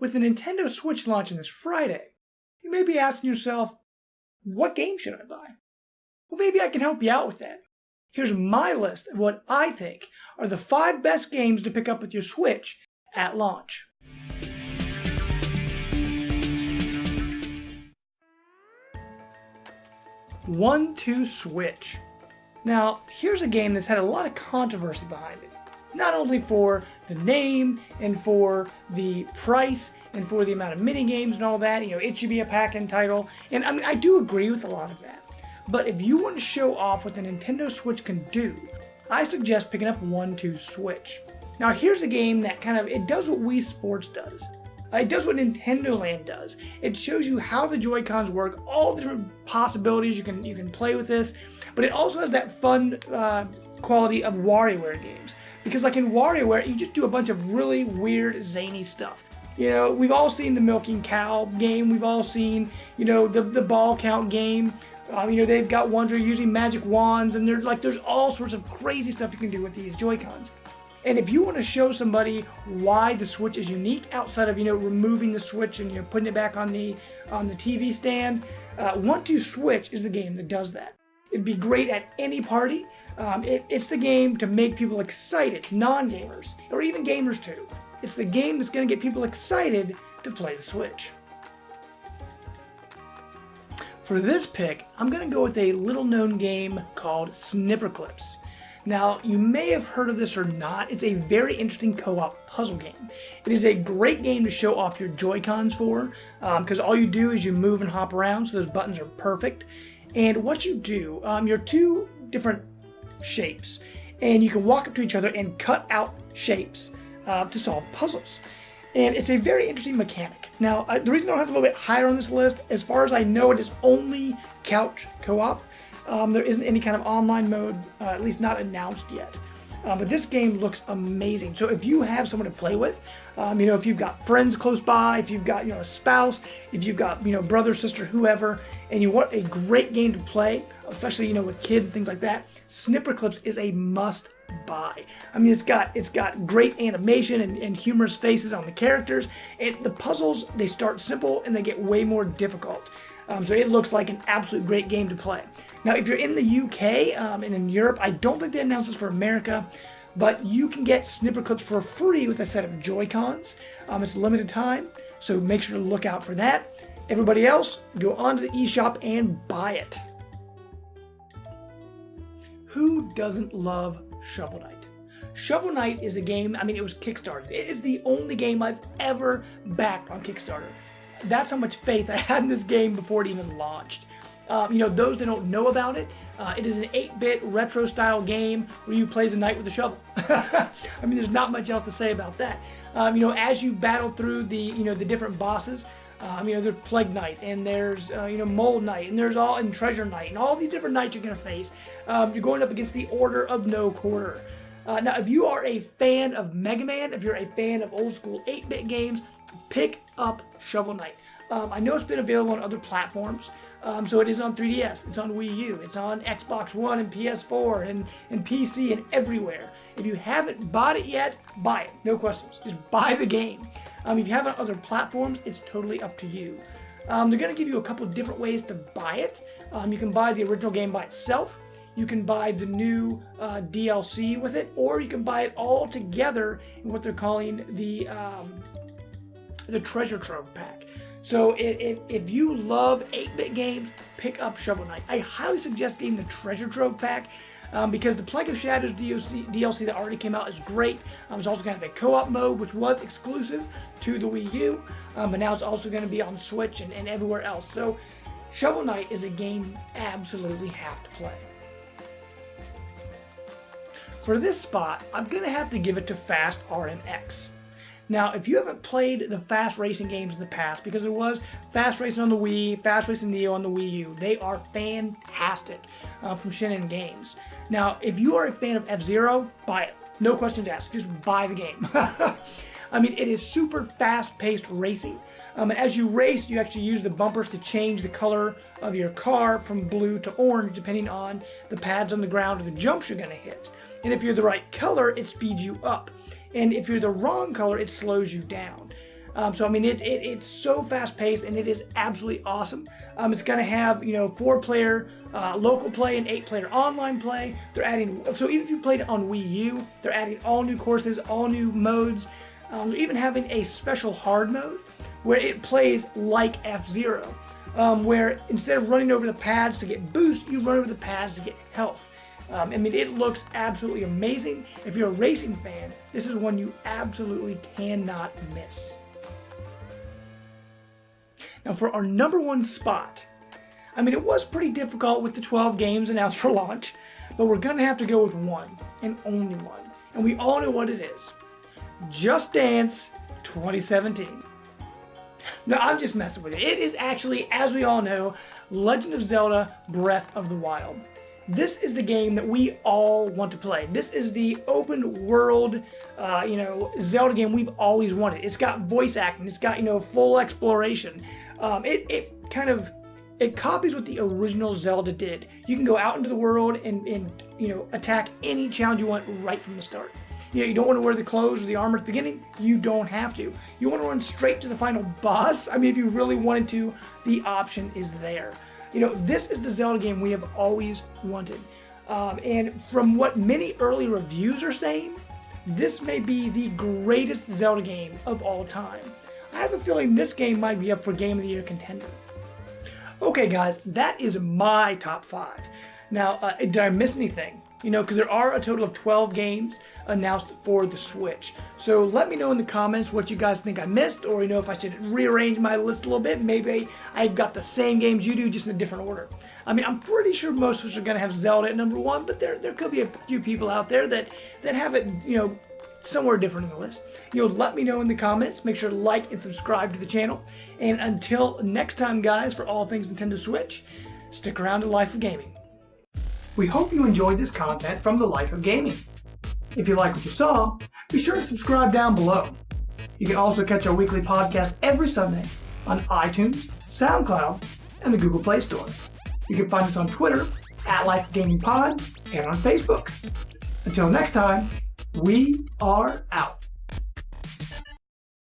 With the Nintendo Switch launching this Friday, you may be asking yourself, what game should I buy? Well, maybe I can help you out with that. Here's my list of what I think are the 5 best games to pick up with your Switch at launch. One-Two Switch. Now, here's a game that's had a lot of controversy behind it. Not only for the name and for the price and for the amount of mini games and all that, it should be a pack-in title. And I mean, I do agree with a lot of that. But if you want to show off what the Nintendo Switch can do, I suggest picking up One-Two Switch. Now, here's a game that it does what Wii Sports does. It does what Nintendo Land does. It shows you how the Joy-Cons work, all the different possibilities you can play with this, but it also has that fun quality of WarioWare games. Because like in WarioWare, you just do a bunch of really weird, zany stuff. We've all seen the milking cow game. We've all seen, the ball count game. They've got ones where you're using magic wands, and there's all sorts of crazy stuff you can do with these Joy-Cons. And if you want to show somebody why the Switch is unique outside of, removing the Switch and putting it back on the TV stand, One-Two Switch is the game that does that. It'd be great at any party. It's the game to make people excited, non-gamers, or even gamers too. It's the game that's going to get people excited to play the Switch. For this pick, I'm going to go with a little-known game called Snipper Clips. Now, you may have heard of this or not. It's a very interesting co-op puzzle game. It is a great game to show off your Joy-Cons for, because all you do is you move and hop around, so those buttons are perfect. And what you do, you're 2 different shapes, and you can walk up to each other and cut out shapes to solve puzzles. And it's a very interesting mechanic. Now, the reason I don't have it a little bit higher on this list, as far as I know, it is only couch co-op. There isn't any kind of online mode, at least not announced yet. But this game looks amazing. So if you have someone to play with, if you've got friends close by, if you've got a spouse, if you've got brother, sister, whoever, and you want a great game to play, especially with kids and things like that, Snipper Clips is a must buy. I mean, it's got great animation and humorous faces on the characters, and the puzzles, they start simple and they get way more difficult. So it looks like an absolute great game to play. Now, if you're in the UK and in Europe, I don't think they announced this for America, but you can get Snipper Clips for free with a set of Joy-Cons. It's a limited time, so make sure to look out for that. Everybody else, go onto the eShop and buy it. Who doesn't love Shovel Knight? Shovel Knight is a game, it was Kickstarted. It is the only game I've ever backed on Kickstarter. That's how much faith I had in this game before it even launched. Those that don't know about it, it is an 8-bit retro style game where you play as a knight with a shovel. There's not much else to say about that. As you battle through the different bosses, there's Plague Knight, and there's Mold Knight, and and Treasure Knight, and all these different knights you're gonna face. You're going up against the Order of No Quarter. Now, if you are a fan of Mega Man, if you're a fan of old school 8-bit games, pick up Shovel Knight. I know it's been available on other platforms, so it is on 3DS, it's on Wii U, it's on Xbox One and PS4 and PC and everywhere. If you haven't bought it yet, buy it, no questions. Just buy the game. If you have it on other platforms, it's totally up to you. They're going to give you a couple of different ways to buy it. You can buy the original game by itself. You can buy the new DLC with it, or you can buy it all together in what they're calling the Treasure Trove pack. So if you love 8-bit games, pick up Shovel Knight. I highly suggest getting the Treasure Trove pack because the Plague of Shadows DLC that already came out is great. It's also kind of a co-op mode, which was exclusive to the Wii U, but now it's also going to be on Switch and everywhere else. So Shovel Knight is a game you absolutely have to play. For this spot, I'm going to have to give it to Fast RMX. Now, if you haven't played the fast racing games in the past, because there was Fast Racing on the Wii, Fast Racing Neo on the Wii U, they are fantastic from Shin'en Games. Now, if you are a fan of F-Zero, buy it. No questions asked. Just buy the game. It is super fast-paced racing. And as you race, you actually use the bumpers to change the color of your car from blue to orange, depending on the pads on the ground or the jumps you're going to hit. And if you're the right color, it speeds you up. And if you're the wrong color, it slows you down. So I mean, it's so fast paced and it is absolutely awesome. It's going to have 4-player local play and 8-player online play. They're adding, so even if you played it on Wii U, they're adding all new courses, all new modes. They're even having a special hard mode where it plays like F-Zero, where instead of running over the pads to get boost, you run over the pads to get health. I mean, it looks absolutely amazing. If you're a racing fan, this is one you absolutely cannot miss. Now for our #1 spot, I mean, it was pretty difficult with the 12 games announced for launch, but we're gonna have to go with one, and only one. And we all know what it is. Just Dance 2017. No, I'm just messing with it. It is actually, as we all know, Legend of Zelda Breath of the Wild. This is the game that we all want to play. This is the open world, Zelda game we've always wanted. It's got voice acting. It's got, full exploration. It copies what the original Zelda did. You can go out into the world and attack any challenge you want right from the start. You don't want to wear the clothes or the armor at the beginning. You don't have to. You want to run straight to the final boss. I mean, if you really wanted to, the option is there. This is the Zelda game we have always wanted. And from what many early reviews are saying, this may be the greatest Zelda game of all time. I have a feeling this game might be up for Game of the Year contender. Okay guys, that is my top 5. Now, did I miss anything? Because there are a total of 12 games announced for the Switch. So let me know in the comments what you guys think I missed, or if I should rearrange my list a little bit. Maybe I've got the same games you do, just in a different order. I mean, I'm pretty sure most of us are going to have Zelda at #1, but there could be a few people out there that have it, somewhere different in the list. Let me know in the comments. Make sure to like and subscribe to the channel. And until next time, guys, for all things Nintendo Switch, stick around to Life of Gaming. We hope you enjoyed this content from the Life of Gaming. If you like what you saw, be sure to subscribe down below. You can also catch our weekly podcast every Sunday on iTunes, SoundCloud, and the Google Play Store. You can find us on Twitter @LifeOfGamingPod and on Facebook. Until next time, we are out.